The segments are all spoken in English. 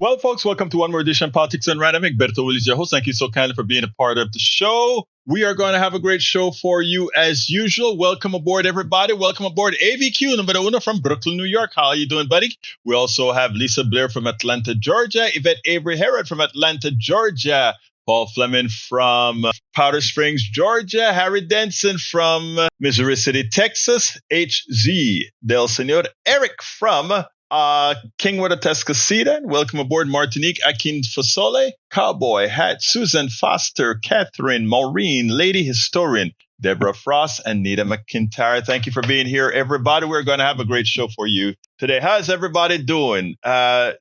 Well, folks, welcome to one more edition of Politics and Random. Egberto, Willies, your host. Thank you so kindly for being a part of the show. We are going to have a great show for you as usual. Welcome aboard, everybody. Welcome aboard AVQ, number uno from Brooklyn, New York. How are you doing, buddy? We also have Lisa Blair from Atlanta, Georgia. Yvette Avery Herod from Atlanta, Georgia. Paul Fleming from Powder Springs, Georgia. Harry Denson from Missouri City, Texas. HZ Del Senor. Eric from Kingwood, Atascocita. Welcome aboard, Martinique. Akin Fasole, Cowboy Hat, Susan Foster, Catherine, Maureen, Lady Historian, Deborah Frost, and Nita McIntyre. Thank you for being here, everybody. We're going to have a great show for you today. How's everybody doing?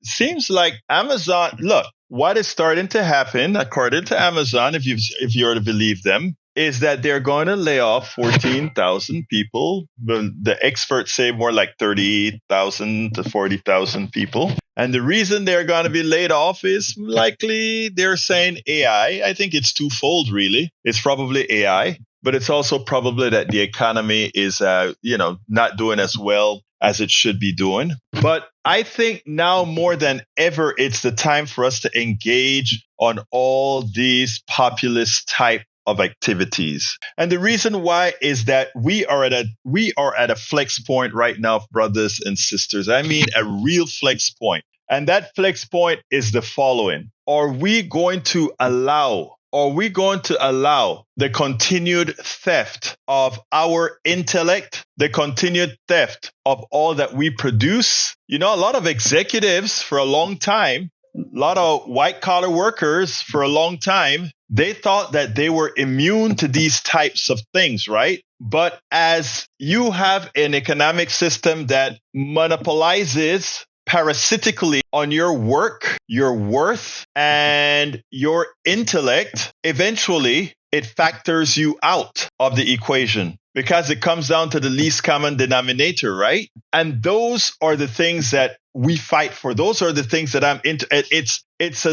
Seems like Amazon, look, what is starting to happen, according to Amazon, if you are to believe them, is that they're going to lay off 14,000 people. The experts say more like 30,000 to 40,000 people. And the reason they're going to be laid off is likely they're saying AI. I think it's twofold, really. It's probably AI, but it's also probably that the economy is, not doing as well as it should be doing. But I think now more than ever, it's the time for us to engage on all these populist type of activities. And the reason why is that we are at a flex point right now, brothers and sisters. I mean, a real flex point. And that flex point is the following. Are we going to allow the continued theft of our intellect, the continued theft of all that we produce? You know, a lot of executives for a long time, a lot of white collar workers for a long time, they thought that they were immune to these types of things, right? But as you have an economic system that monopolizes parasitically on your work, your worth, and your intellect, eventually it factors you out of the equation because it comes down to the least common denominator, right? And those are the things that we fight for. Those are the things that I'm into. It's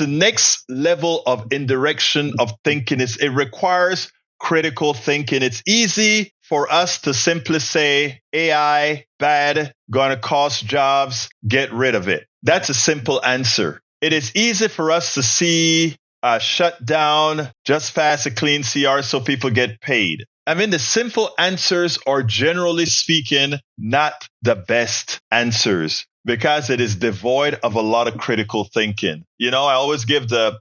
a next level of indirection of thinking. It requires critical thinking. It's easy for us to simply say AI, bad, gonna cost jobs, get rid of it. That's a simple answer. It is easy for us to see shut down, just pass a clean CR so people get paid. I mean, the simple answers are, generally speaking, not the best answers because it is devoid of a lot of critical thinking. You know, I always give the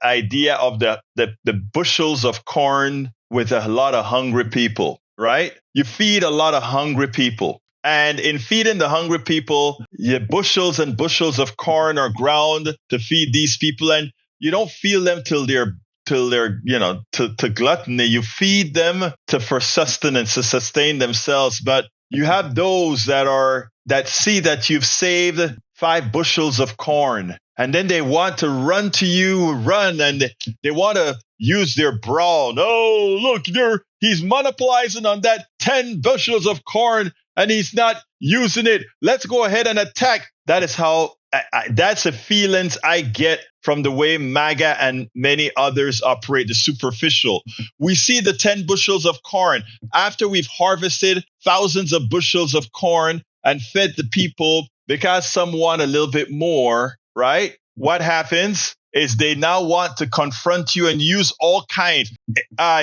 idea of the bushels of corn with a lot of hungry people, right? You feed a lot of hungry people. And in feeding the hungry people, your bushels and bushels of corn are ground to feed these people. And you don't feed them till they're to gluttony. You feed them for sustenance, to sustain themselves. But you have those that see that you've saved 5 bushels of corn, and then they want to run to you, and they want to use their brawl. Oh, look, he's monopolizing on that 10 bushels of corn, and he's not using it. Let's go ahead and attack. That is how. That's the feelings I get from the way MAGA and many others operate, the superficial. We see the 10 bushels of corn. After we've harvested thousands of bushels of corn and fed the people, because some want a little bit more, right? What happens is they now want to confront you and use all kinds.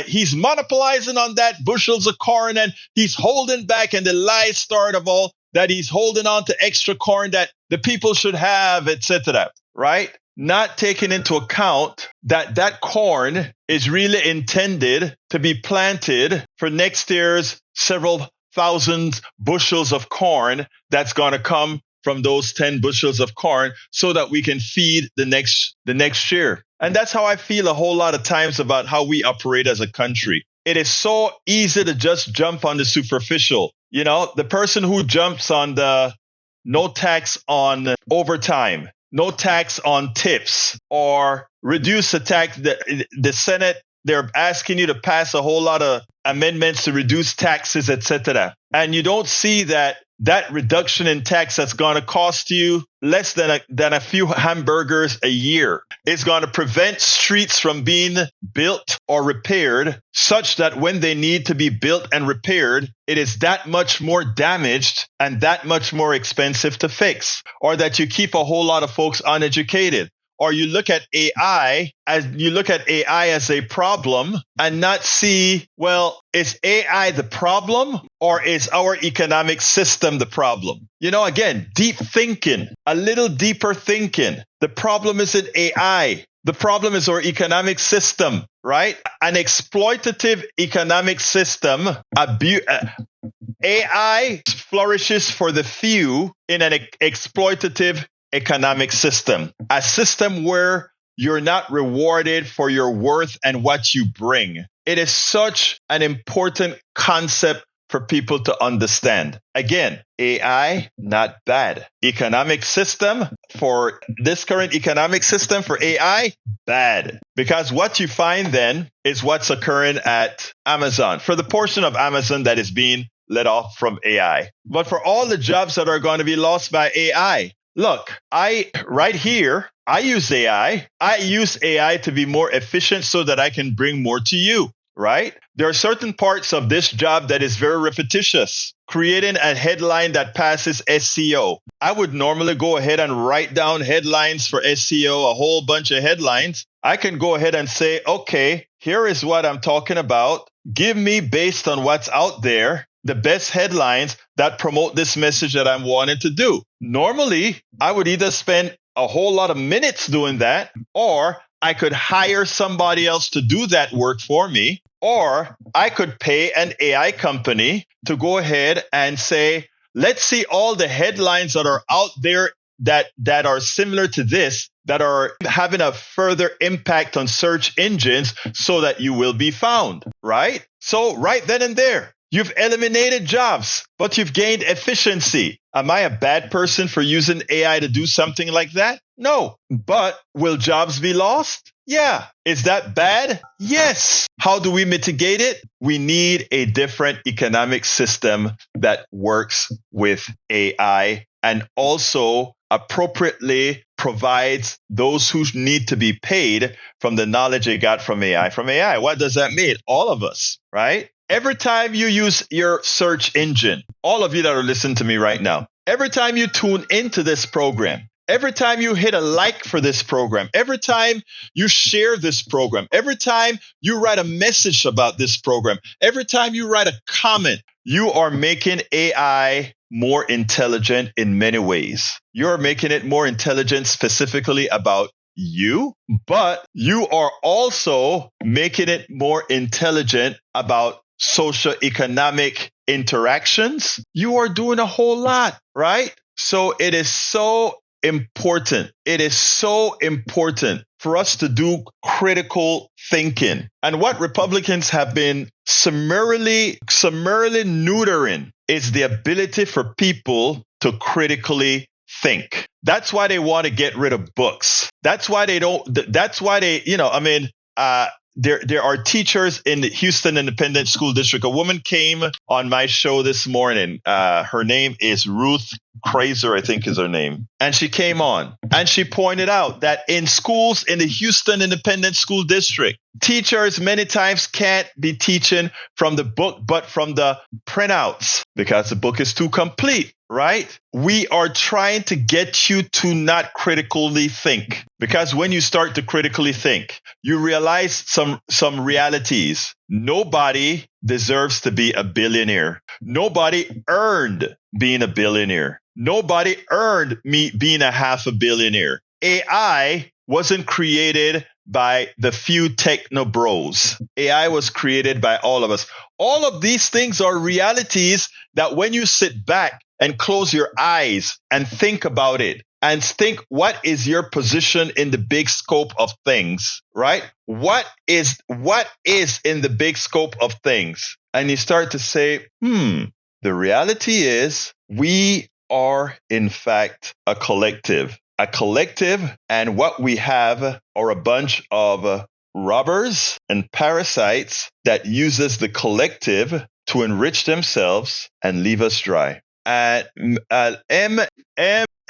He's monopolizing on that bushels of corn, and he's holding back, and the lies start of all that he's holding on to extra corn that the people should have, etc., right? Not taking into account that corn is really intended to be planted for next year's several thousand bushels of corn that's going to come from those 10 bushels of corn so that we can feed the next year. And that's how I feel a whole lot of times about how we operate as a country. It is so easy to just jump on the superficial. You know, the person who jumps on the no tax on overtime, no tax on tips, or reduce the tax. The Senate, they're asking you to pass a whole lot of amendments to reduce taxes, etc. And you don't see that reduction in tax that's going to cost you less than a few hamburgers a year. It's going to prevent streets from being built or repaired such that when they need to be built and repaired, it is that much more damaged and that much more expensive to fix, or that you keep a whole lot of folks uneducated. Or you look at AI as a problem and not see, well, is AI the problem or is our economic system the problem? Again, deep thinking, a little deeper thinking. The problem isn't AI. The problem is our economic system, right? An exploitative economic system, AI flourishes for the few in an exploitative economic system, a system where you're not rewarded for your worth and what you bring. It is such an important concept for people to understand. Again, AI, not bad. Economic system for this current economic system for AI, bad. Because what you find then is what's occurring at Amazon, for the portion of Amazon that is being let off from AI. But for all the jobs that are going to be lost by AI, look, right here, I use AI. I use AI to be more efficient so that I can bring more to you, right? There are certain parts of this job that is very repetitious. Creating a headline that passes SEO. I would normally go ahead and write down headlines for SEO, a whole bunch of headlines. I can go ahead and say, okay, here is what I'm talking about. Give me, based on what's out there, the best headlines that promote this message that I'm wanting to do. Normally, I would either spend a whole lot of minutes doing that, or I could hire somebody else to do that work for me, or I could pay an AI company to go ahead and say, let's see all the headlines that are out there that are similar to this, that are having a further impact on search engines so that you will be found, right? So right then and there, you've eliminated jobs, but you've gained efficiency. Am I a bad person for using AI to do something like that? No. But will jobs be lost? Yeah. Is that bad? Yes. How do we mitigate it? We need a different economic system that works with AI and also appropriately provides those who need to be paid from the knowledge they got from AI. From AI, what does that mean? All of us, right? Every time you use your search engine, all of you that are listening to me right now, every time you tune into this program, every time you hit a like for this program, every time you share this program, every time you write a message about this program, every time you write a comment, you are making AI more intelligent in many ways. You're making it more intelligent specifically about you, but you are also making it more intelligent about socioeconomic interactions. You are doing a whole lot, right? So it is so important. It is so important for us to do critical thinking. And what Republicans have been summarily neutering is the ability for people to critically think. That's why they want to get rid of books. That's why they don't, that's why they, there are teachers in the Houston Independent School District. A woman came on my show this morning. Her name is Ruth Kraser, I think is her name. And she came on and she pointed out that in schools in the Houston Independent School District, teachers many times can't be teaching from the book, but from the printouts because the book is too complete, right? We are trying to get you to not critically think, because when you start to critically think, you realize some realities. Nobody deserves to be a billionaire. Nobody earned being a billionaire. Nobody earned me being a half a billionaire. AI wasn't created by the few techno bros. AI was created by all of us. All of these things are realities that when you sit back and close your eyes and think about it and think, what is your position in the big scope of things, right? What is in the big scope of things? And you start to say, the reality is we are in fact a collective, and what we have are a bunch of robbers and parasites that uses the collective to enrich themselves and leave us dry.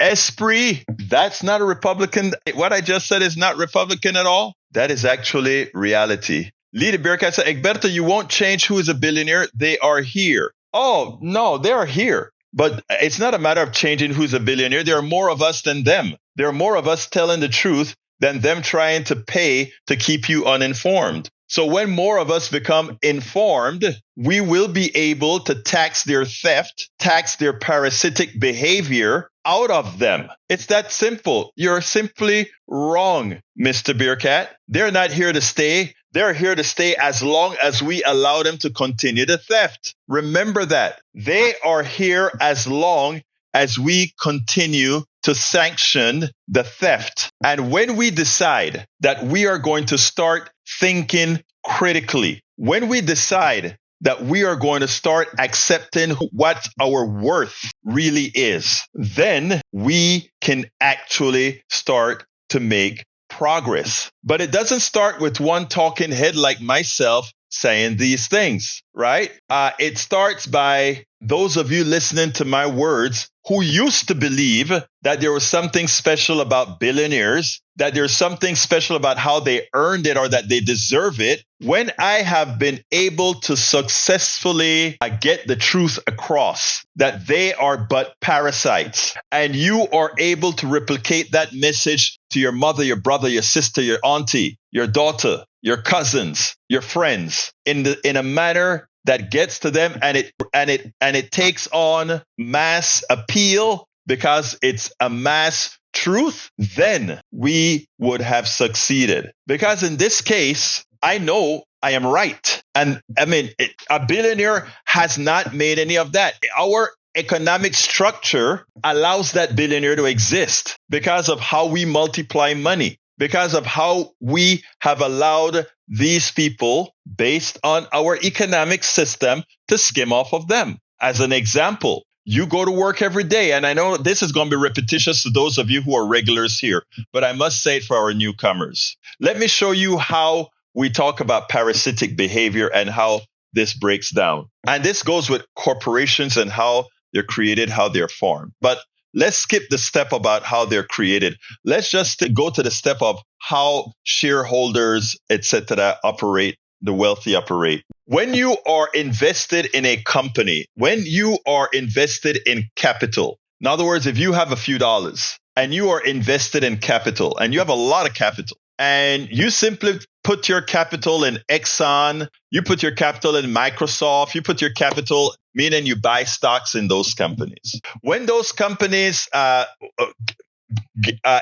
Esprit, that's not a Republican. What I just said is not Republican at all. That is actually reality. Leader Bearcat said, Egberto, you won't change who is a billionaire. They are here. Oh, no, they are here. But it's not a matter of changing who's a billionaire. There are more of us than them. There are more of us telling the truth than them trying to pay to keep you uninformed. So when more of us become informed, we will be able to tax their theft, tax their parasitic behavior out of them. It's that simple. You're simply wrong, Mr. Bearcat. They're not here to stay. They're here to stay as long as we allow them to continue the theft. Remember that. They are here as long as we continue to sanction the theft. And when we decide that we are going to start thinking critically, when we decide that we are going to start accepting what our worth really is, then we can actually start to make progress. But it doesn't start with one talking head like myself saying these things, right? It starts by those of you listening to my words who used to believe that there was something special about billionaires, that there's something special about how they earned it or that they deserve it. When I have been able to successfully get the truth across that they are but parasites, and you are able to replicate that message to your mother, your brother, your sister, your auntie, your daughter, your cousins, your friends in a manner that gets to them, and it takes on mass appeal because it's a mass truth, then we would have succeeded. Because in this case, I know I am right. And I mean, a billionaire has not made any of that. Our economic structure allows that billionaire to exist because of how we multiply money, because of how we have allowed these people, based on our economic system, to skim off of them. As an example, you go to work every day, and I know this is going to be repetitious to those of you who are regulars here, but I must say it for our newcomers. Let me show you how we talk about parasitic behavior and how this breaks down. And this goes with corporations and how they're created, how they're formed. But let's skip the step about how they're created. Let's just go to the step of how shareholders, etc., operate, the wealthy operate. When you are invested in a company, when you are invested in capital, in other words, if you have a few dollars and you are invested in capital and you have a lot of capital and you simply put your capital in Exxon, you put your capital in Microsoft, you put your capital, meaning you buy stocks in those companies. When those companies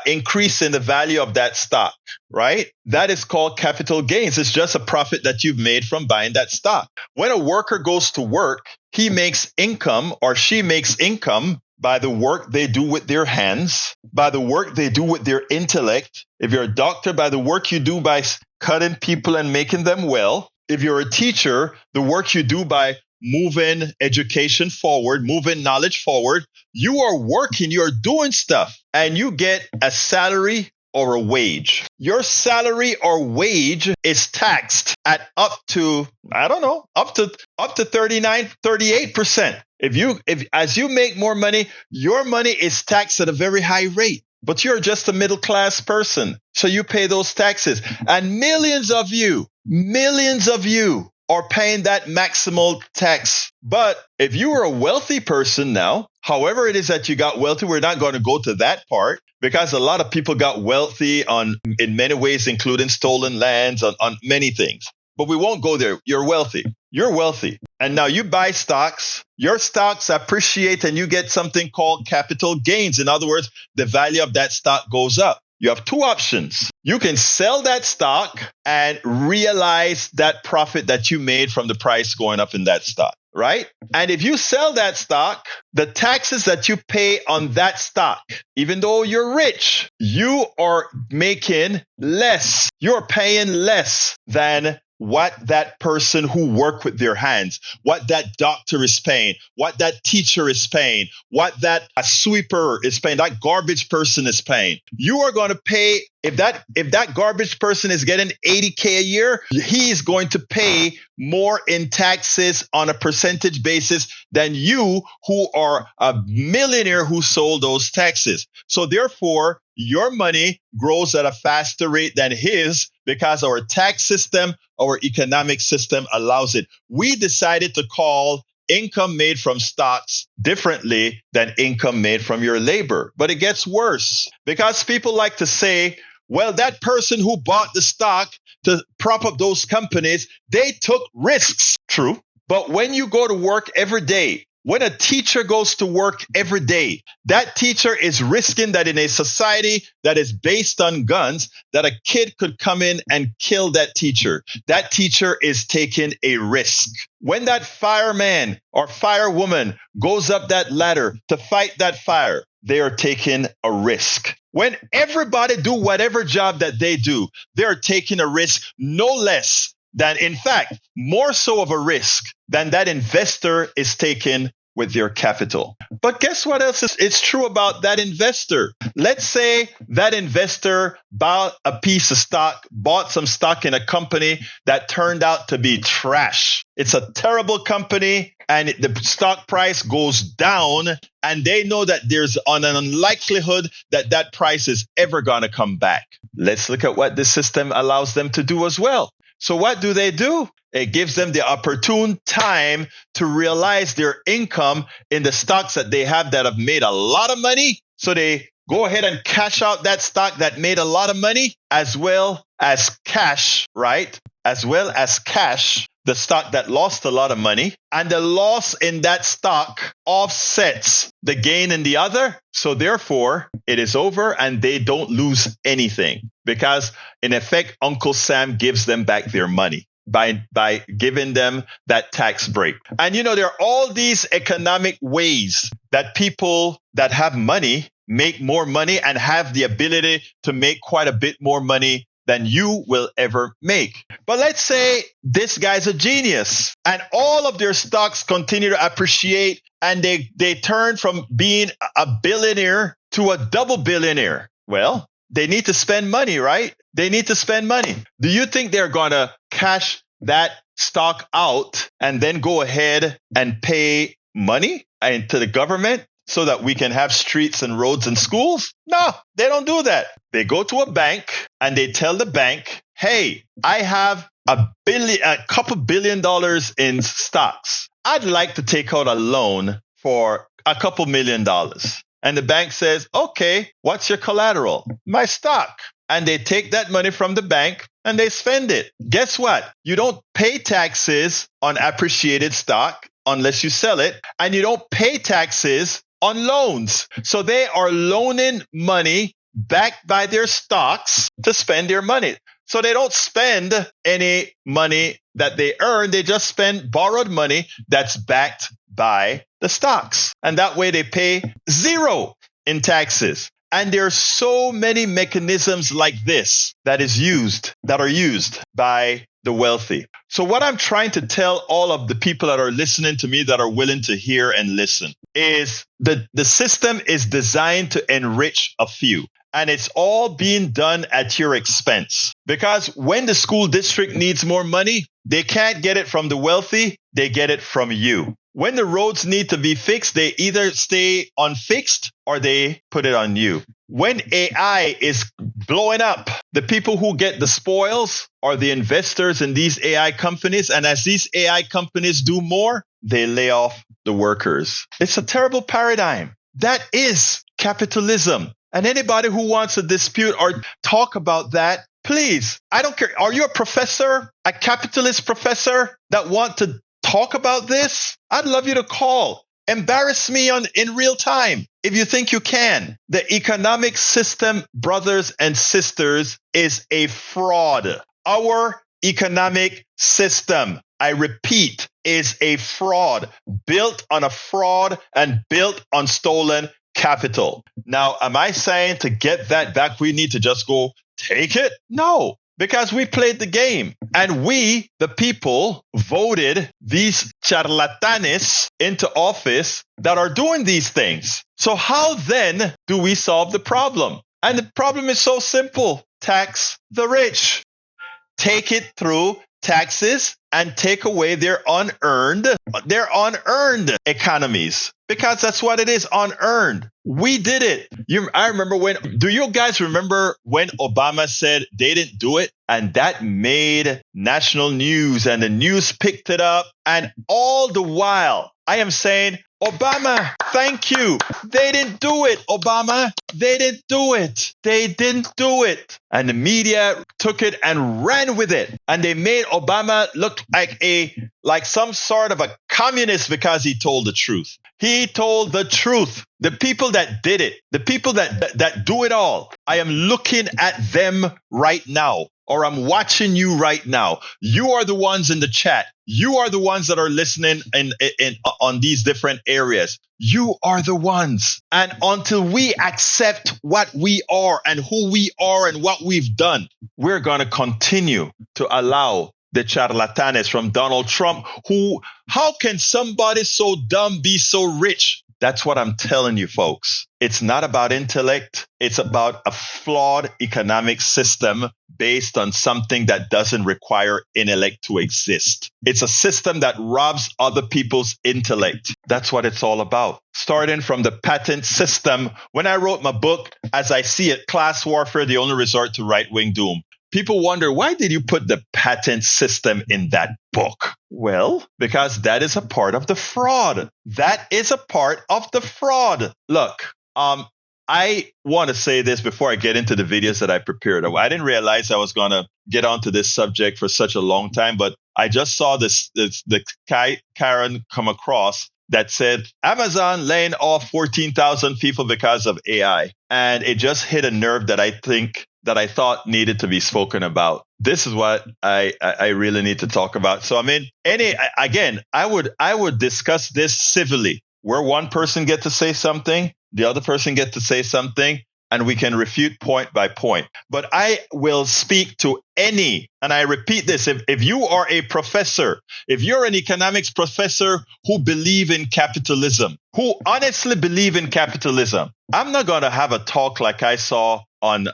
increase in the value of that stock, right? That is called capital gains. It's just a profit that you've made from buying that stock. When a worker goes to work, he makes income or she makes income by the work they do with their hands, by the work they do with their intellect. If you're a doctor, by the work you do by cutting people and making them well. If you're a teacher, the work you do by moving education forward, moving knowledge forward. You are working, you're doing stuff, and you get a salary or a wage. Your salary or wage is taxed at up to 38%. If as you make more money, your money is taxed at a very high rate. But you're just a middle class person, so you pay those taxes. And millions of you are paying that maximal tax. But if you were a wealthy person now, however it is that you got wealthy, we're not going to go to that part because a lot of people got wealthy in many ways, including stolen lands, on many things. But we won't go there. You're wealthy. You're wealthy. And now you buy stocks. Your stocks appreciate and you get something called capital gains. In other words, the value of that stock goes up. You have two options. You can sell that stock and realize that profit that you made from the price going up in that stock, right? And if you sell that stock, the taxes that you pay on that stock, even though you're rich, you are making less. You're paying less than what that person who worked with their hands, what that doctor is paying, what that teacher is paying, what that a sweeper is paying, that garbage person is paying. You are going to pay, if that garbage person is getting $80K a year, he is going to pay more in taxes on a percentage basis than you, who are a millionaire who sold those taxes. So therefore, your money grows at a faster rate than his, because our tax system, our economic system allows it. We decided to call income made from stocks differently than income made from your labor. But it gets worse, because people like to say, well, that person who bought the stock to prop up those companies, they took risks. True. But when you go to work every day, when a teacher goes to work every day, that teacher is risking that in a society that is based on guns, that a kid could come in and kill that teacher. That teacher is taking a risk. When that fireman or firewoman goes up that ladder to fight that fire, they are taking a risk. When everybody do whatever job that they do, they're taking a risk no less than, in fact, more so of a risk than that investor is taking with their capital. But guess what else is true about that investor? Let's say that investor bought a piece of stock, bought some stock in a company that turned out to be trash. It's a terrible company, and the stock price goes down, and they know that there's an unlikelihood that that price is ever going to come back. Let's look at what the system allows them to do as well. So what do? It gives them the opportune time to realize their income in the stocks that they have that have made a lot of money. So they go ahead and cash out that stock that made a lot of money, as well as cash, right? As well as cash the stock that lost a lot of money, and the loss in that stock offsets the gain in the other. So therefore, it is over and they don't lose anything, because in effect, Uncle Sam gives them back their money by giving them that tax break. And there are all these economic ways that people that have money make more money and have the ability to make quite a bit more money than you will ever make. But let's say this guy's a genius and all of their stocks continue to appreciate, and they turn from being a billionaire to a double billionaire. Well, they need to spend money, right? They need to spend money. Do you think they're going to cash that stock out and then go ahead and pay money to the government so that we can have streets and roads and schools? No, they don't do that. They go to a bank and they tell the bank, hey, I have a couple $1 billion in stocks. I'd like to take out a loan for a couple $1 million. And the bank says, okay, what's your collateral? My stock. And they take that money from the bank and they spend it. Guess what? You don't pay taxes on appreciated stock unless you sell it. And you don't pay taxes on loans. So they are loaning money backed by their stocks to spend their money. So they don't spend any money that they earn. They just spend borrowed money that's backed by the stocks. And that way they pay zero in taxes. And there are so many mechanisms like this that are used by the wealthy. So what I'm trying to tell all of the people that are listening to me that are willing to hear and listen is the system is designed to enrich a few. And it's all being done at your expense. Because when the school district needs more money, they can't get it from the wealthy, they get it from you. When the roads need to be fixed, they either stay unfixed or they put it on you. When AI is blowing up, the people who get the spoils are the investors in these AI companies. And as these AI companies do more, they lay off the workers. It's a terrible paradigm. That is capitalism. And anybody who wants to dispute or talk about that, please, I don't care. Are you a professor, a capitalist professor that want to talk about this? I'd love you to call. Embarrass me in real time if you think you can. The economic system, brothers and sisters, is a fraud. Our economic system, I repeat, is a fraud, built on a fraud and built on stolen capital. Now, am I saying to get that back, we need to just go take it? No, because we played the game and we, the people, voted these charlatanes into office that are doing these things. So how then do we solve the problem? And the problem is so simple. Tax the rich. Take it through taxes and take away their unearned economies, because that's what it is, unearned. We did it. I remember do you guys remember when Obama said they didn't do it? And that made national news and the news picked it up. And all the while I am saying, Obama, thank you. They didn't do it, Obama. They didn't do it. They didn't do it. And the took it and ran with it. And they made Obama look like some sort of a communist because he told the truth. He told the truth. The people that did it, the people that do it all, I am looking at them right now, or I'm watching you right now. You are the ones in the chat. You are the ones that are listening on these different areas. You are the ones. And until we accept what we are and who we are and what we've done, we're going to continue to allow the charlatanes from Donald Trump, how can somebody so dumb be so rich? That's what I'm telling you, folks. It's not about intellect. It's about a flawed economic system based on something that doesn't require intellect to exist. It's a system that robs other people's intellect. That's what it's all about. Starting from the patent system. When I wrote my book, as I see it, Class Warfare, the Only Resort to Right-Wing Doom, people wonder, why did you put the patent system in that book? Well, because that is a part of the fraud. That is a part of the fraud. Look, I want to say this before I get into the videos that I prepared. I didn't realize I was going to get onto this subject for such a long time, but I just saw the Karen come across that said Amazon laying off 14,000 people because of AI. And it just hit a nerve that I thought needed to be spoken about. This is what I really need to talk about. So, I mean, I would discuss this civilly, where one person get to say something, the other person get to say something, and we can refute point by point. But I will speak to any, and I repeat this, if you are a professor, if you're an economics professor who believe in capitalism, who honestly believe in capitalism, I'm not going to have a talk like I saw on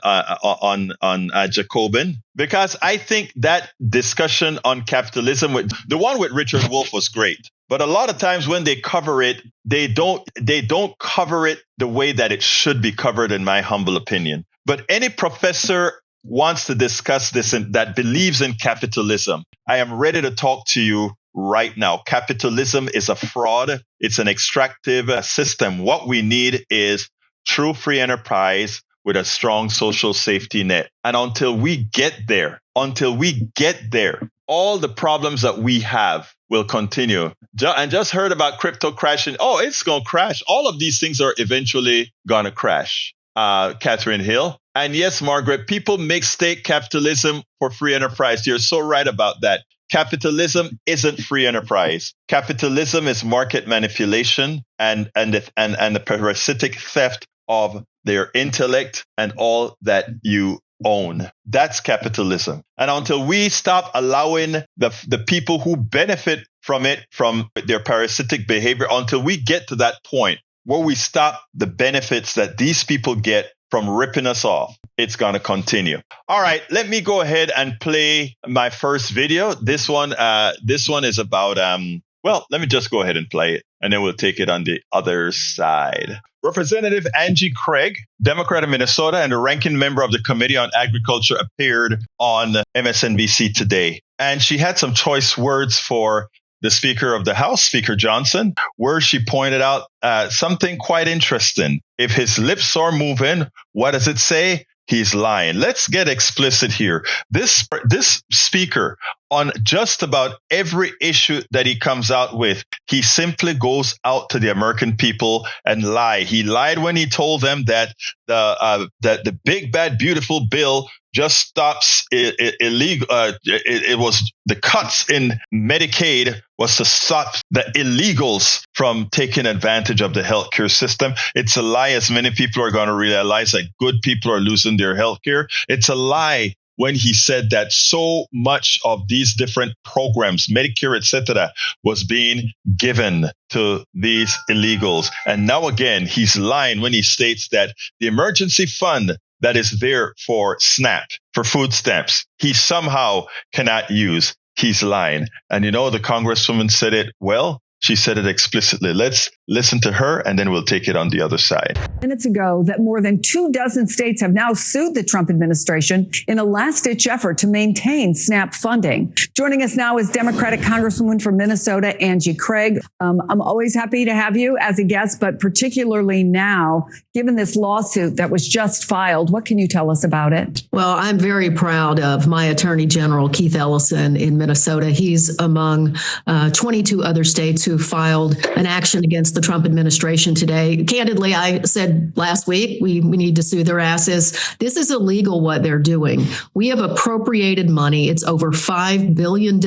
Jacobin, because I think that discussion on capitalism, the one with Richard Wolff, was great. But a lot of times when they cover it, they don't cover it the way that it should be covered, in my humble opinion. But any professor wants to discuss this and that believes in capitalism, I am ready to talk to you right now. Capitalism is a fraud. It's an extractive system. What we need is true free enterprise with a strong social safety net. And until we get there, all the problems that we have will continue. And just heard about crypto crashing. Oh, it's going to crash. All of these things are eventually going to crash. Catherine Hill. And yes, Margaret, people mistake capitalism for free enterprise. You're so right about that. Capitalism isn't free enterprise. Capitalism is market manipulation and the parasitic theft of their intellect and all that you own. That's capitalism. And until we stop allowing the people who benefit from it, from their parasitic behavior, until we get to that point where we stop the benefits that these people get from ripping us off, it's going to continue. All right, let me go ahead and play my first video. This one is about, let me just go ahead and play it, and then we'll take it on the other side. Representative Angie Craig, Democrat of Minnesota and the ranking member of the Committee on Agriculture, appeared on MSNBC today. And she had some choice words for the Speaker of the House, Speaker Johnson, where she pointed out something quite interesting. If his lips are moving, what does it say? He's lying. Let's get explicit here. This speaker, on just about every issue that he comes out with, he simply goes out to the American people and lie. He lied when he told them that the big, bad, beautiful bill just stops illegal. It was the cuts in Medicaid was to stop the illegals from taking advantage of the healthcare system. It's a lie, as many people are going to realize, that good people are losing their healthcare. It's a lie when he said that so much of these different programs, Medicare, etc., was being given to these illegals. And now again, he's lying when he states that the emergency fund that is there for SNAP, for food stamps, he somehow cannot use. He's lying. And the Congresswoman said it well. She said it explicitly. Let's listen to her, and then we'll take it on the other side. Minutes ago, that more than 24 states have now sued the Trump administration in a last-ditch effort to maintain SNAP funding. Joining us now is Democratic Congresswoman from Minnesota, Angie Craig. I'm always happy to have you as a guest, but particularly now, given this lawsuit that was just filed, what can you tell us about it? Well, I'm very proud of my Attorney General, Keith Ellison, in Minnesota. He's among 22 other states who filed an action against the Trump administration today. Candidly, I said last week, we need to sue their asses. This is illegal what they're doing. We have appropriated money. It's over $5 billion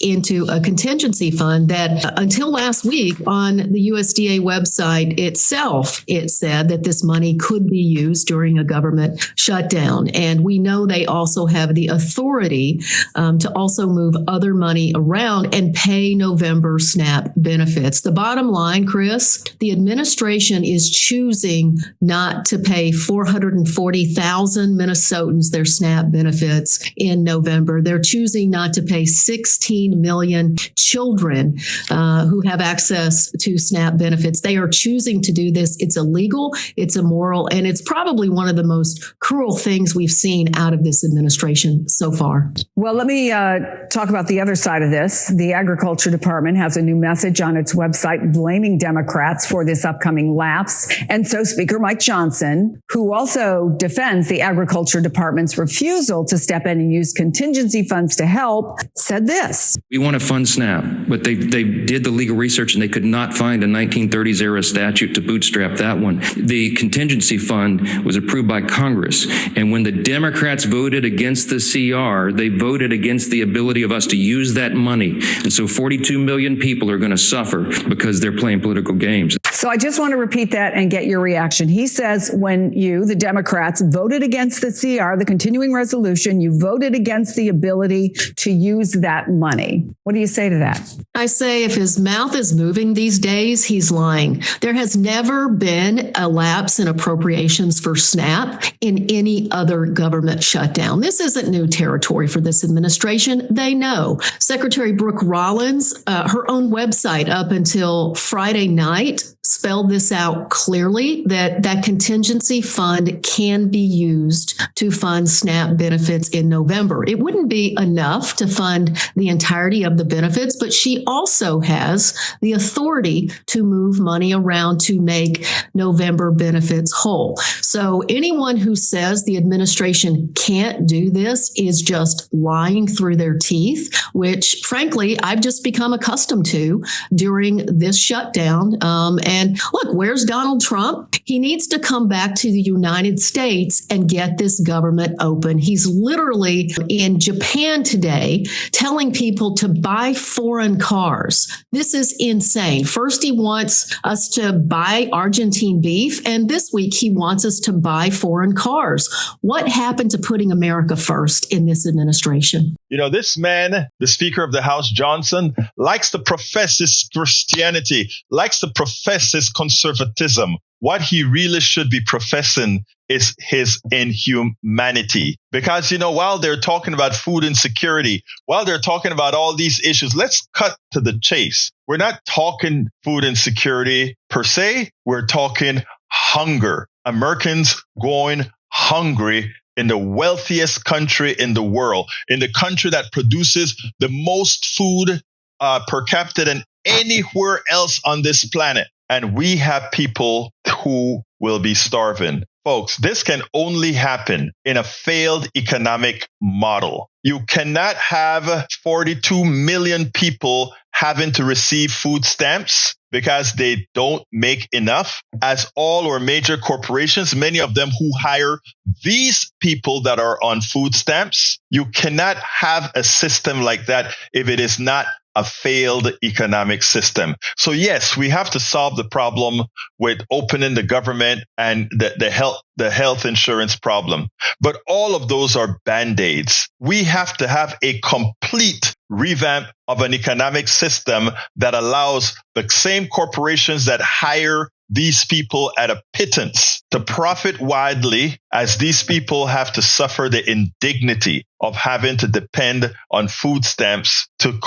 into a contingency fund that until last week on the USDA website itself, it said that this money could be used during a government shutdown. And we know they also have the authority to also move other money around and pay November SNAP benefits. The bottom line, Chris, the administration is choosing not to pay 440,000 Minnesotans their SNAP benefits in November. They're choosing not to pay 16 million children who have access to SNAP benefits. They are choosing to do this. It's illegal, it's immoral, and it's probably one of the most cruel things we've seen out of this administration so far. Well, let me talk about the other side of this. The Agriculture Department has a new message on its website blaming Democrats for this upcoming lapse. And so Speaker Mike Johnson, who also defends the Agriculture Department's refusal to step in and use contingency funds to help, said this. We want to fund SNAP, but they did the legal research and they could not find a 1930s era statute to bootstrap that one. The contingency fund was approved by Congress. And when the Democrats voted against the CR, they voted against the ability of us to use that money. And so 42 million people are going to suffer because they're playing political games. So I just want to repeat that and get your reaction. He says when you, the Democrats, voted against the CR, the continuing resolution, you voted against the ability to use that money. What do you say to that? I say if his mouth is moving these days, he's lying. There has never been a lapse in appropriations for SNAP in any other government shutdown. This isn't new territory for this administration. They know. Secretary Brooke Rollins, her own website up until Friday night, spelled this out clearly, that contingency fund can be used to fund SNAP benefits in November. It wouldn't be enough to fund the entirety of the benefits, but she also has the authority to move money around to make November benefits whole. So anyone who says the administration can't do this is just lying through their teeth, which frankly, I've just become accustomed to during this shutdown. And look, where's Donald Trump? He needs to come back to the United States and get this government open. He's literally in Japan today telling people to buy foreign cars. This is insane. First, he wants us to buy Argentine beef, and this week he wants us to buy foreign cars. What happened to putting America first in this administration? You know, this man, the Speaker of the House, Johnson, likes to profess his Christianity, likes to profess his conservatism. What he really should be professing is his inhumanity. Because, while they're talking about food insecurity, while they're talking about all these issues, let's cut to the chase. We're not talking food insecurity per se. We're talking hunger. Americans going hungry in the wealthiest country in the world, in the country that produces the most food per capita than anywhere else on this planet. And we have people who will be starving. Folks, this can only happen in a failed economic model. You cannot have 42 million people having to receive food stamps because they don't make enough, as all or major corporations, many of them who hire these people that are on food stamps. You cannot have a system like that if it is not a failed economic system. So yes, we have to solve the problem with opening the government and the health insurance problem. But all of those are band-aids. We have to have a complete revamp of an economic system that allows the same corporations that hire these people at a pittance to profit widely, as these people have to suffer the indignity of having to depend on food stamps to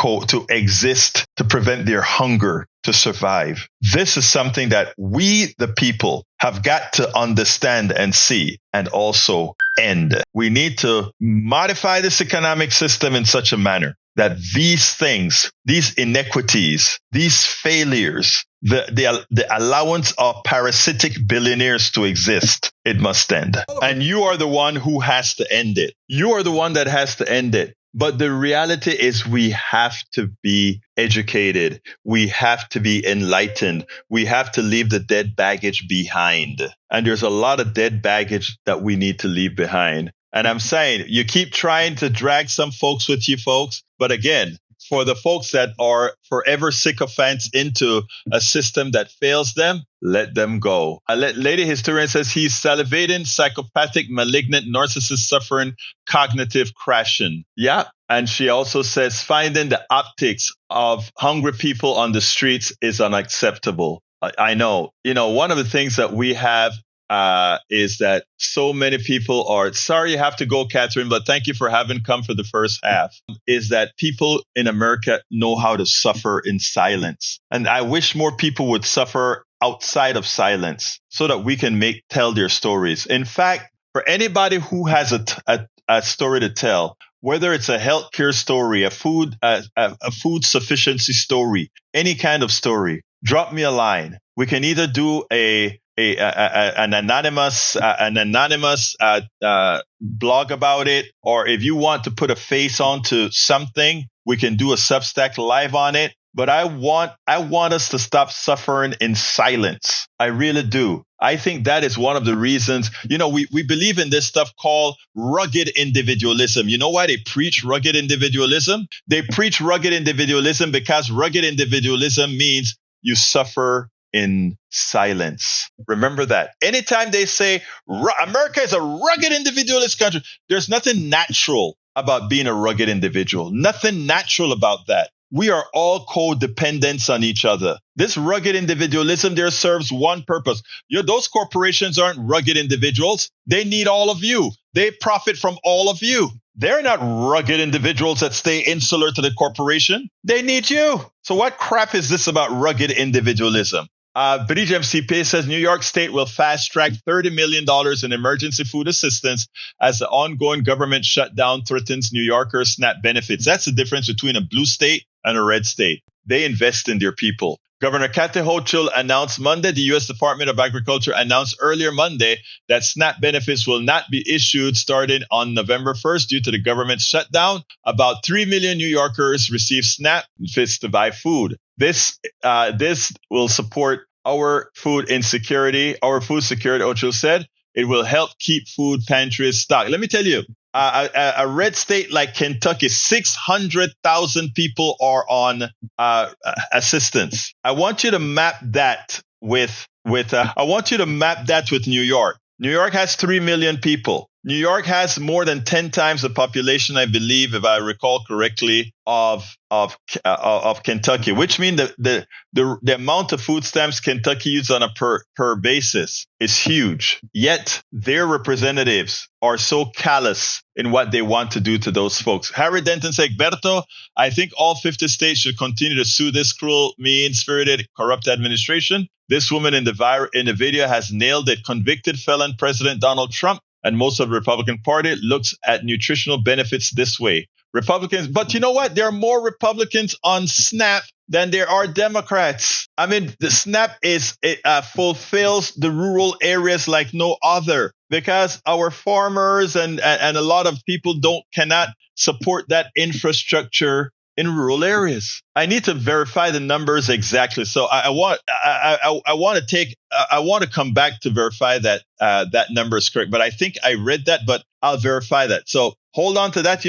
exist, to prevent their hunger, to survive. This is something that we, the people, have got to understand and see and also end. We need to modify this economic system in such a manner that these things, these inequities, these failures, the allowance of parasitic billionaires to exist, it must end. And you are the one who has to end it. You are the one that has to end it. But the reality is we have to be educated. We have to be enlightened. We have to leave the dead baggage behind. And there's a lot of dead baggage that we need to leave behind. And I'm saying, you keep trying to drag some folks with you folks. But again, for the folks that are forever sycophants into a system that fails them, let them go. Lady Historian says he's salivating, psychopathic, malignant, narcissist suffering, cognitive crashing. Yeah. And she also says finding the optics of hungry people on the streets is unacceptable. I know. One of the things that we have is that so many people are sorry you have to go, Catherine, but thank you for having come for the first half. Is that people in America know how to suffer in silence. And I wish more people would suffer outside of silence so that we can tell their stories. In fact, for anybody who has a story to tell, whether it's a healthcare story, a food sufficiency story, any kind of story, drop me a line. We can either do an anonymous blog about it, or if you want to put a face onto something, we can do a Substack live on it. But I want us to stop suffering in silence. I really do. I think that is one of the reasons, we believe in this stuff called rugged individualism. You know why they preach rugged individualism? They preach rugged individualism because rugged individualism means you suffer in silence. Remember that. Anytime they say America is a rugged individualist country, there's nothing natural about being a rugged individual. Nothing natural about that. We are all codependents on each other. This rugged individualism there serves one purpose. Those corporations aren't rugged individuals. They need all of you. They profit from all of you. They're not rugged individuals that stay insular to the corporation. They need you. So what crap is this about rugged individualism? Bridge MCP says New York State will fast track $30 million in emergency food assistance as the ongoing government shutdown threatens New Yorkers' SNAP benefits. That's the difference between a blue state and a red state. They invest in their people. Governor Kathy Hochul announced Monday, the U.S. Department of Agriculture announced earlier Monday that SNAP benefits will not be issued starting on November 1st due to the government shutdown. About 3 million New Yorkers receive SNAP benefits to buy food. This will support our food insecurity, our food security, Hochul said. It will help keep food pantries stocked. Let me tell you, a red state like Kentucky, 600,000 people are on assistance. I want you to map that with New York. New York has 3 million people. New York has more than 10 times the population, I believe, if I recall correctly, of Kentucky, which means the amount of food stamps Kentucky uses on a per basis is huge. Yet their representatives are so callous in what they want to do to those folks. Harry Denton said, Egberto, I think all 50 states should continue to sue this cruel, mean-spirited, corrupt administration. This woman in the video has nailed it. Convicted felon President Donald Trump and most of the Republican Party looks at nutritional benefits this way. Republicans, but you know what? There are more Republicans on SNAP than there are Democrats. I mean, the SNAP fulfills the rural areas like no other because our farmers and a lot of people cannot support that infrastructure in rural areas. I need to verify the numbers exactly. So I want to come back to verify that that number is correct. But I think I read that, but I'll verify that. So hold on to that.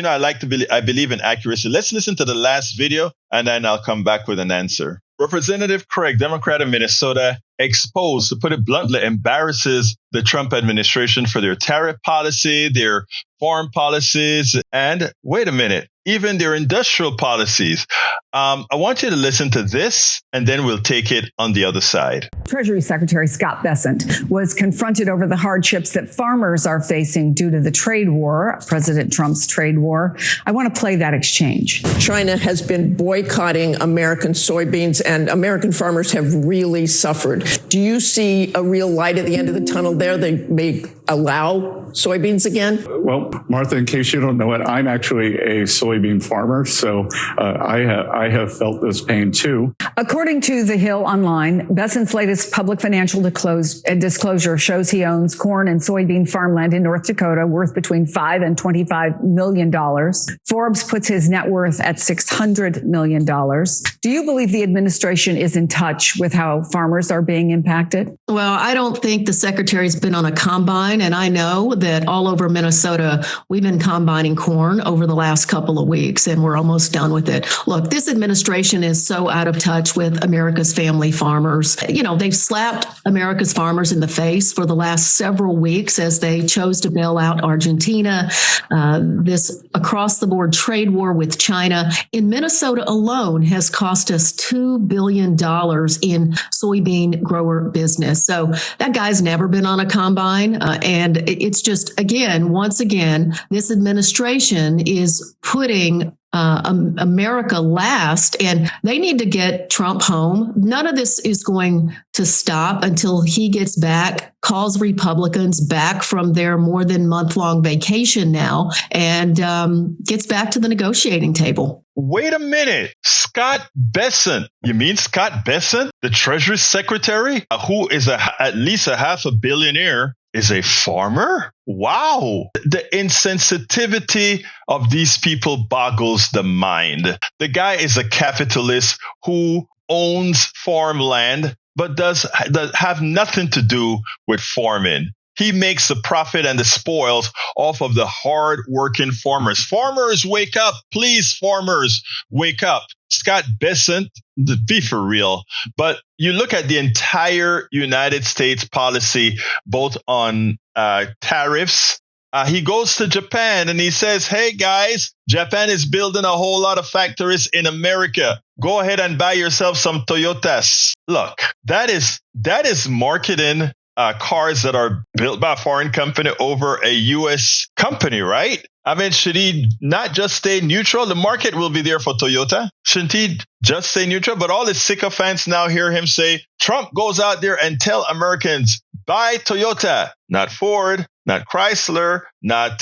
I believe in accuracy. Let's listen to the last video, and then I'll come back with an answer. Representative Craig, Democrat of Minnesota, exposed, to put it bluntly, embarrasses the Trump administration for their tariff policy, their foreign policies, and wait a minute, even their industrial policies. I want you to listen to this, and then we'll take it on the other side. Treasury Secretary Scott Bessent was confronted over the hardships that farmers are facing due to the trade war, President Trump's trade war. I want to play that exchange. China has been boycotting American soybeans, and American farmers have really suffered. Do you see a real light at the end of the tunnel there? They may allow soybeans again? Well, Martha, in case you don't know it, I'm actually a soybean farmer, so I have felt this pain too. According to The Hill Online, Bessent's latest public financial disclosure shows he owns corn and soybean farmland in North Dakota worth between $5 and $25 million. Forbes puts his net worth at $600 million. Do you believe the administration is in touch with how farmers are being impacted? Well, I don't think the secretary's been on a combine, and I know that all over Minnesota, we've been combining corn over the last couple of weeks, and we're almost done with it. Look, this administration is so out of touch with America's family farmers. You know, they've slapped America's farmers in the face for the last several weeks as they chose to bail out Argentina, this across-the-board trade war with China in Minnesota alone has cost us $2 billion in soybean grower business. So that guy's never been on a combine. And it's just, once again, this administration is putting America last, and they need to get Trump home. None of this is going to stop until he gets back, calls Republicans back from their more than month-long vacation now, and gets back to the negotiating table. Wait a minute. Scott Bessent. You mean Scott Bessent, the Treasury Secretary, who is at least a half a billionaire, is a farmer? Wow. The insensitivity of these people boggles the mind. The guy is a capitalist who owns farmland, but does have nothing to do with farming. He makes the profit and the spoils off of the hard-working farmers. Farmers, wake up. Please, farmers, wake up. Scott Bessent, be for real. But you look at the entire United States policy, both on tariffs. He goes to Japan and he says, hey, guys, Japan is building a whole lot of factories in America. Go ahead and buy yourself some Toyotas. Look, that is marketing cars that are built by a foreign company over a U.S. company, right? I mean, should he not just stay neutral? The market will be there for Toyota. Shouldn't he just stay neutral? But all his sycophants now hear him say, Trump goes out there and tell Americans, buy Toyota, not Ford, not Chrysler, not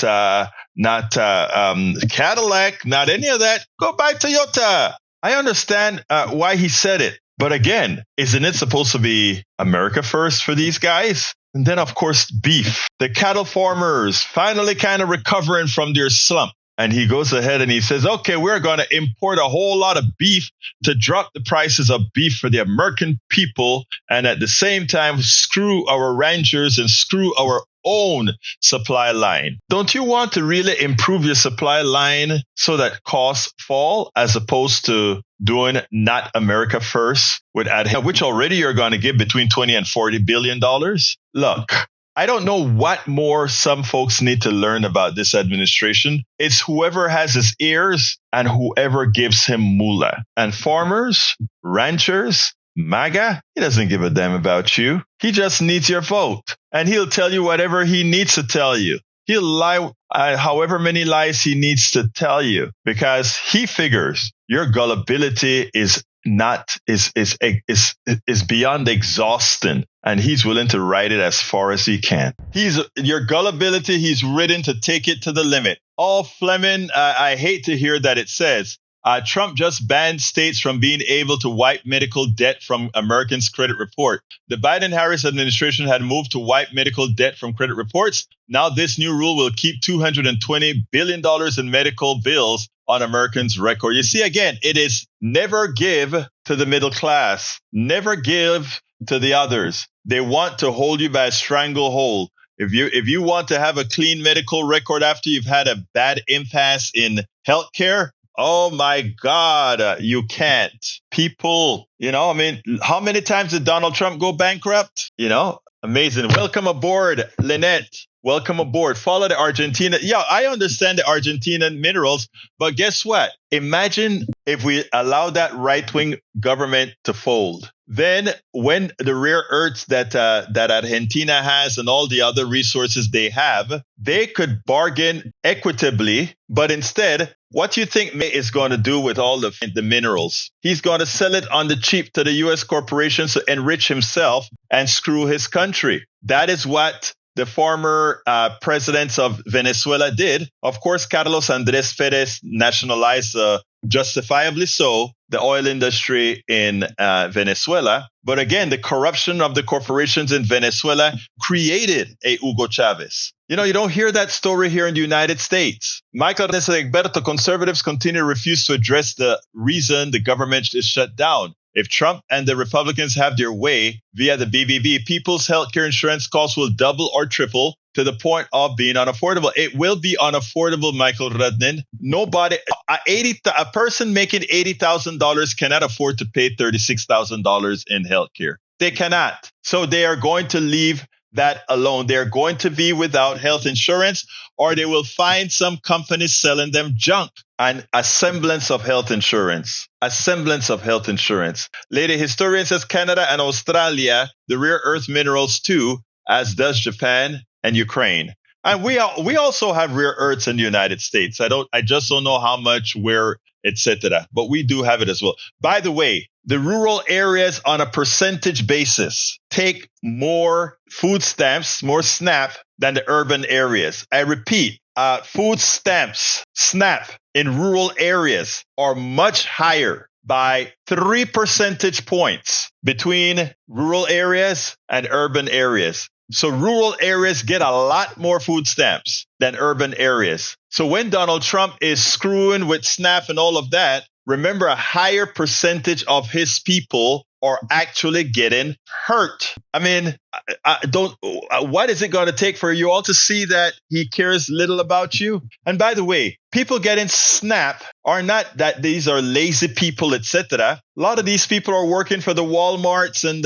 Cadillac, not any of that. Go buy Toyota. I understand why he said it. But again, isn't it supposed to be America first for these guys? And then, of course, beef. The cattle farmers finally kind of recovering from their slump. And he goes ahead and he says, okay, we're going to import a whole lot of beef to drop the prices of beef for the American people. And at the same time, screw our ranchers and screw our own supply line. Don't you want to really improve your supply line so that costs fall as opposed to doing not America first with which already you're going to give between $20 and $40 billion? Look, I don't know what more some folks need to learn about this administration. It's whoever has his ears and whoever gives him moolah. And farmers, ranchers, MAGA, he doesn't give a damn about you. He just needs your vote. And he'll tell you whatever he needs to tell you. He'll lie however many lies he needs to tell you, because he figures your gullibility is beyond exhausting, and he's willing to ride it as far as he can. Your gullibility, he's ridden to take it to the limit. All Fleming, I hate to hear that it says, Trump just banned states from being able to wipe medical debt from Americans' credit report. The Biden-Harris administration had moved to wipe medical debt from credit reports. Now this new rule will keep $220 billion in medical bills on Americans' record. You see, again, it is never give to the middle class, never give to the others. They want to hold you by a stranglehold. If you want to have a clean medical record after you've had a bad impasse in healthcare, oh my God, you can't. People, how many times did Donald Trump go bankrupt? Amazing. Welcome aboard, Lynette. Welcome aboard. Follow the Argentina. Yeah, I understand the Argentinian minerals, but guess what? Imagine if we allow that right-wing government to fold. Then when the rare earths that Argentina has and all the other resources they have, they could bargain equitably. But instead, what do you think May is going to do with all the minerals? He's going to sell it on the cheap to the U.S. corporations to enrich himself and screw his country. That is what the former presidents of Venezuela did. Of course, Carlos Andrés Pérez nationalized, justifiably so, the oil industry in Venezuela. But again, the corruption of the corporations in Venezuela created a Hugo Chavez. You don't hear that story here in the United States. Michael and Egberto, conservatives continue to refuse to address the reason the government is shut down. If Trump and the Republicans have their way via the BBB, people's healthcare insurance costs will double or triple to the point of being unaffordable. It will be unaffordable, Michael Rudnin. Nobody, a person making $80,000 cannot afford to pay $36,000 in healthcare. They cannot. So they are going to leave that alone. They're going to be without health insurance, or they will find some companies selling them junk and a semblance of health insurance. A semblance of health insurance. Lady historian says Canada and Australia, the rare earth minerals too, as does Japan and Ukraine. And we also have rare earths in the United States. I just don't know how much, where, etc. But we do have it as well. By the way, the rural areas on a percentage basis take more food stamps, more SNAP than the urban areas. I repeat, food stamps, SNAP in rural areas are much higher by 3 percentage points between rural areas and urban areas. So rural areas get a lot more food stamps than urban areas. So when Donald Trump is screwing with SNAP and all of that, remember a higher percentage of his people are actually getting hurt. I mean, what is it going to take for you all to see that he cares little about you? And by the way, people getting SNAP are not that these are lazy people, etc. A lot of these people are working for the Walmarts and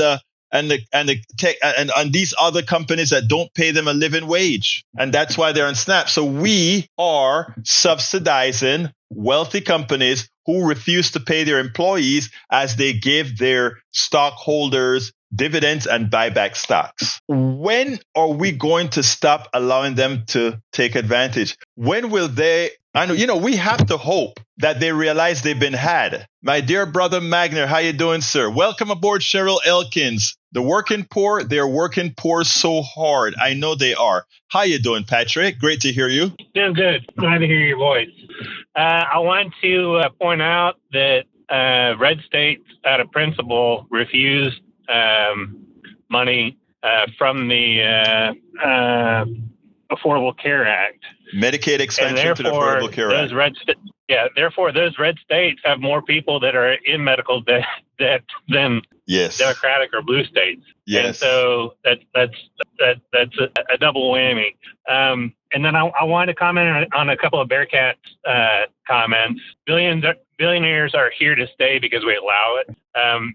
these other companies that don't pay them a living wage. And that's why they're on SNAP. So we are subsidizing wealthy companies who refuse to pay their employees as they give their stockholders dividends and buyback stocks. When are we going to stop allowing them to take advantage? When will they? I know, we have to hope that they realize they've been had. My dear brother Magner, how you doing, sir? Welcome aboard, Cheryl Elkins. The working poor, they're working poor so hard. I know they are. How you doing, Patrick? Great to hear you. Doing good. Glad to hear your voice. I want to point out that red states, out of principle, refused money from the Affordable Care Act. Medicaid expansion to the Affordable Care Act. Therefore, those red states have more people that are in medical debt than Democratic or blue states. Yes. And so that's a double whammy. And then I wanted to comment on a couple of Bearcat comments. Billionaires are here to stay because we allow it.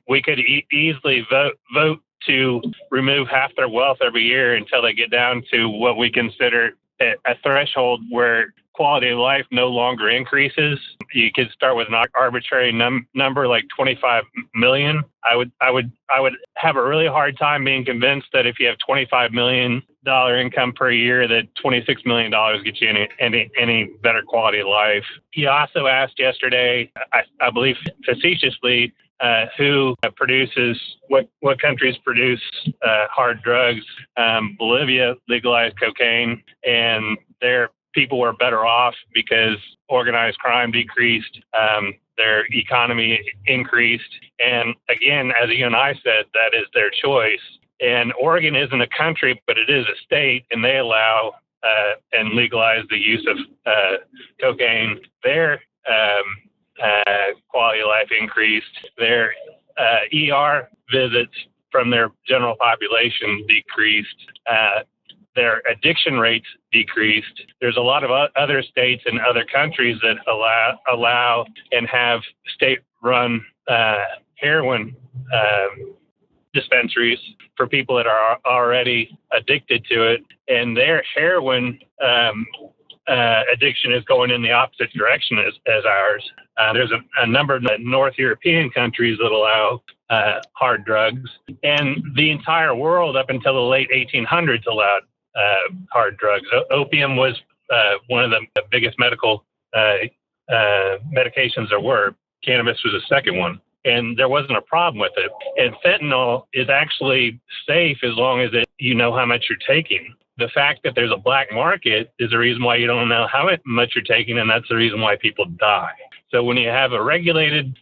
We could easily vote to remove half their wealth every year until they get down to what we consider a threshold where quality of life no longer increases. You could start with an arbitrary number like 25 million. I would have a really hard time being convinced that if you have $25 million income per year, that $26 million gets you any better quality of life. He also asked yesterday, I believe facetiously, who produces what countries produce hard drugs. Bolivia legalized cocaine, and their people were better off because organized crime decreased. their economy increased. And again, as you and I said, that is their choice. And Oregon isn't a country, but it is a state, and they allow and legalize the use of cocaine. Their quality of life increased. Their ER visits from their general population decreased. Their addiction rates decreased. There's a lot of other states and other countries that allow and have state-run heroin dispensaries for people that are already addicted to it, and their heroin addiction is going in the opposite direction as ours. There's a number of North European countries that allow hard drugs, and the entire world up until the late 1800s allowed hard drugs. Opium was one of the biggest medical medications there were. Cannabis was the second one, and there wasn't a problem with it. And fentanyl is actually safe as long as you know how much you're taking. The fact that there's a black market is the reason why you don't know how much you're taking, and that's the reason why people die. So when you have a regulated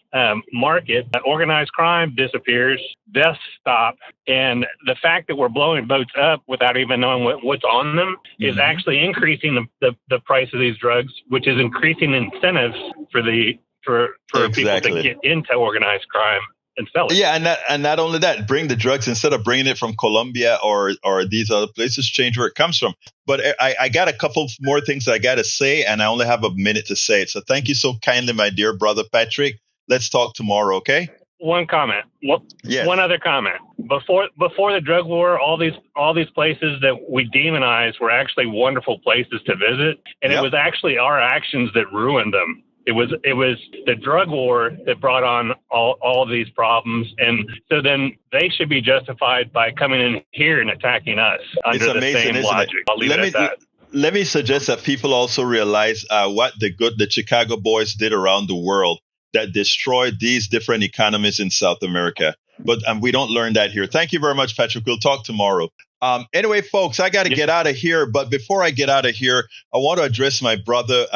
market, organized crime disappears, deaths stop, and the fact that we're blowing boats up without even knowing what's on them is actually increasing the price of these drugs, which is increasing incentives for people to get into organized crime and sell it. Yeah, and not only that, bring the drugs instead of bringing it from Colombia or these other places, change where it comes from. But I got a couple more things I got to say, and I only have a minute to say it. So thank you so kindly, my dear brother Patrick. Let's talk tomorrow, okay? One comment. One other comment. Before the drug war, all these places that we demonize were actually wonderful places to visit, and it was actually our actions that ruined them. It was the drug war that brought on all of these problems, and so then they should be justified by coming in here and attacking us under the same logic. I'll leave it at that. Let me suggest that people also realize what the Chicago boys did around the world that destroyed these different economies in South America. But we don't learn that here. Thank you very much, Patrick. We'll talk tomorrow. Anyway, folks, I got to get out of here. But before I get out of here, I want to address my brother,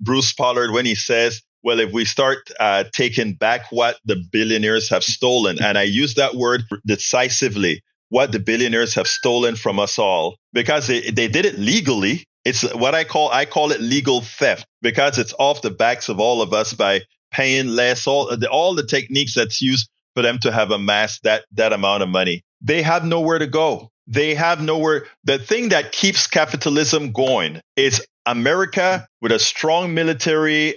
Bruce Pollard, when he says, well, if we start taking back what the billionaires have stolen, and I use that word decisively, what the billionaires have stolen from us all, because they did it legally. It's what I call it legal theft, because it's off the backs of all of us by paying less, all the techniques that's used for them to have amassed that amount of money. They have nowhere to go. They have nowhere. The thing that keeps capitalism going is America with a strong military,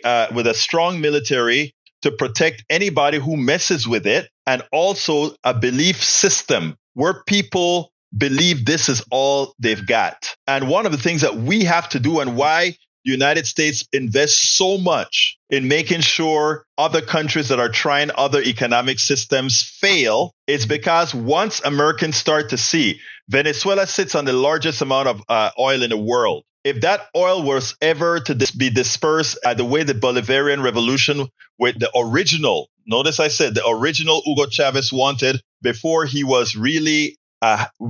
to protect anybody who messes with it, and also a belief system where people believe this is all they've got. And one of the things that we have to do, and why the United States invests so much in making sure other countries that are trying other economic systems fail, is because once Americans start to see Venezuela sits on the largest amount of oil in the world. If that oil was ever to be dispersed the way the Bolivarian Revolution with the original, notice I said the original Hugo Chavez wanted before he was really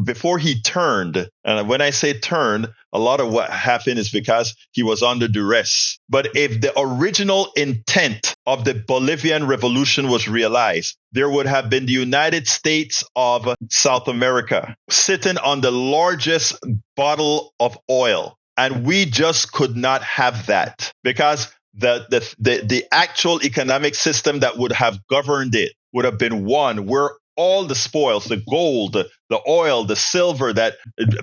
before he turned, and when I say turned, a lot of what happened is because he was under duress. But if the original intent of the Bolivian Revolution was realized, there would have been the United States of South America sitting on the largest bottle of oil. And we just could not have that, because the actual economic system that would have governed it would have been one where all the spoils, the gold, the oil, the silver, that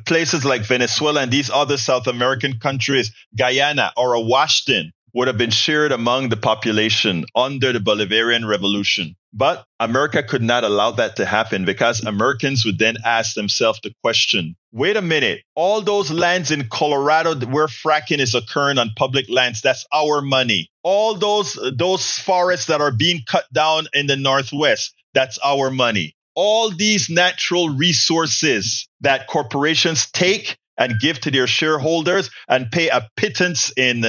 places like Venezuela and these other South American countries, Guyana or Washington, would have been shared among the population under the Bolivarian Revolution. But America could not allow that to happen, because Americans would then ask themselves the question, wait a minute, all those lands in Colorado where fracking is occurring on public lands, that's our money. All those forests that are being cut down in the Northwest, that's our money. All these natural resources that corporations take and give to their shareholders and pay a pittance in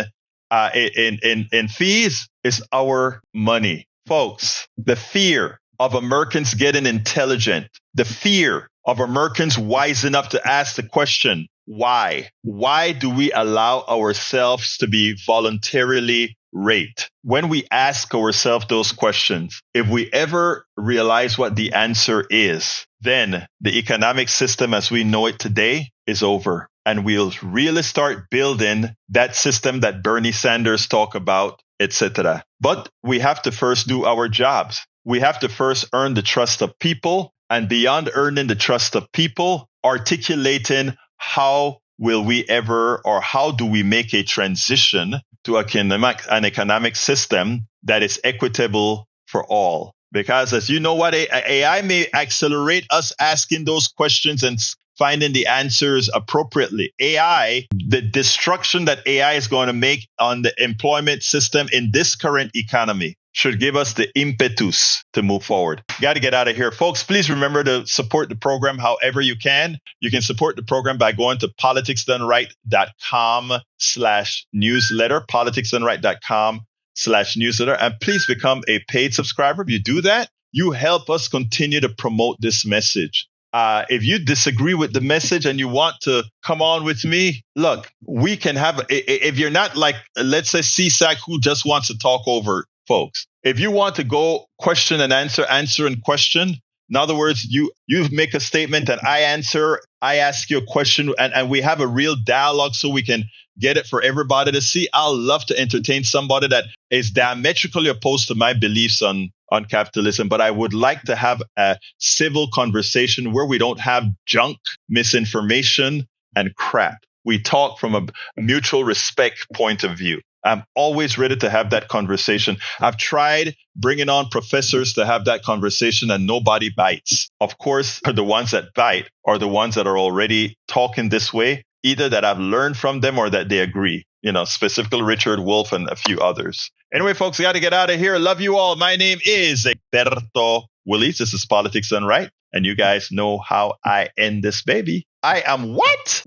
fees is our money. Folks, the fear of Americans getting intelligent, the fear of Americans wising up to ask the question, why? Why do we allow ourselves to be voluntarily rate. When we ask ourselves those questions, if we ever realize what the answer is, then the economic system as we know it today is over. And we'll really start building that system that Bernie Sanders talk about, etc. But we have to first do our jobs. We have to first earn the trust of people. And beyond earning the trust of people, articulating how will we ever, or how do we make a transition to an economic system that is equitable for all? Because as you know what, AI may accelerate us asking those questions and finding the answers appropriately. AI, the destruction that AI is going to make on the employment system in this current economy should give us the impetus to move forward. Got to get out of here. Folks, please remember to support the program however you can. You can support the program by going to politicsdoneright.com/newsletter, politicsdoneright.com/newsletter, and please become a paid subscriber. If you do that, you help us continue to promote this message. If you disagree with the message and you want to come on with me, look, we can have, if you're not like, let's say CSAC who just wants to talk over folks. If you want to go question and answer and question, in other words, you make a statement and I answer, I ask you a question and we have a real dialogue so we can get it for everybody to see. I'll love to entertain somebody that is diametrically opposed to my beliefs on capitalism, but I would like to have a civil conversation where we don't have junk, misinformation, and crap. We talk from a mutual respect point of view. I'm always ready to have that conversation. I've tried bringing on professors to have that conversation and nobody bites. Of course, the ones that bite are the ones that are already talking this way, either that I've learned from them or that they agree. You know, specifically Richard Wolff and a few others. Anyway, folks, we got to get out of here. Love you all. My name is Egberto Willies. This is Politics Done Right. And you guys know how I end this baby. I am what?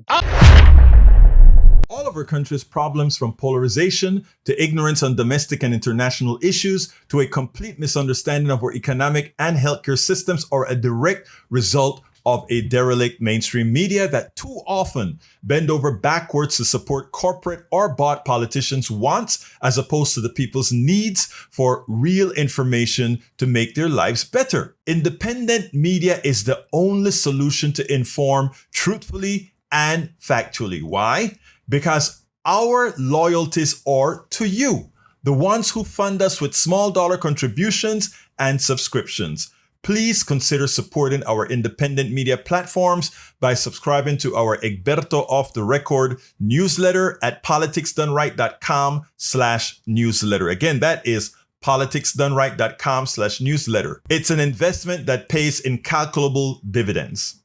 All of our country's problems, from polarization to ignorance on domestic and international issues to a complete misunderstanding of our economic and healthcare systems, are a direct result of a derelict mainstream media that too often bend over backwards to support corporate or bought politicians' wants as opposed to the people's needs for real information to make their lives better. Independent media is the only solution to inform truthfully and factually. Why? Because our loyalties are to you, the ones who fund us with small dollar contributions and subscriptions. Please consider supporting our independent media platforms by subscribing to our Egberto Off the Record newsletter at politicsdoneright.com/newsletter. Again, that is politicsdoneright.com/newsletter. It's an investment that pays incalculable dividends.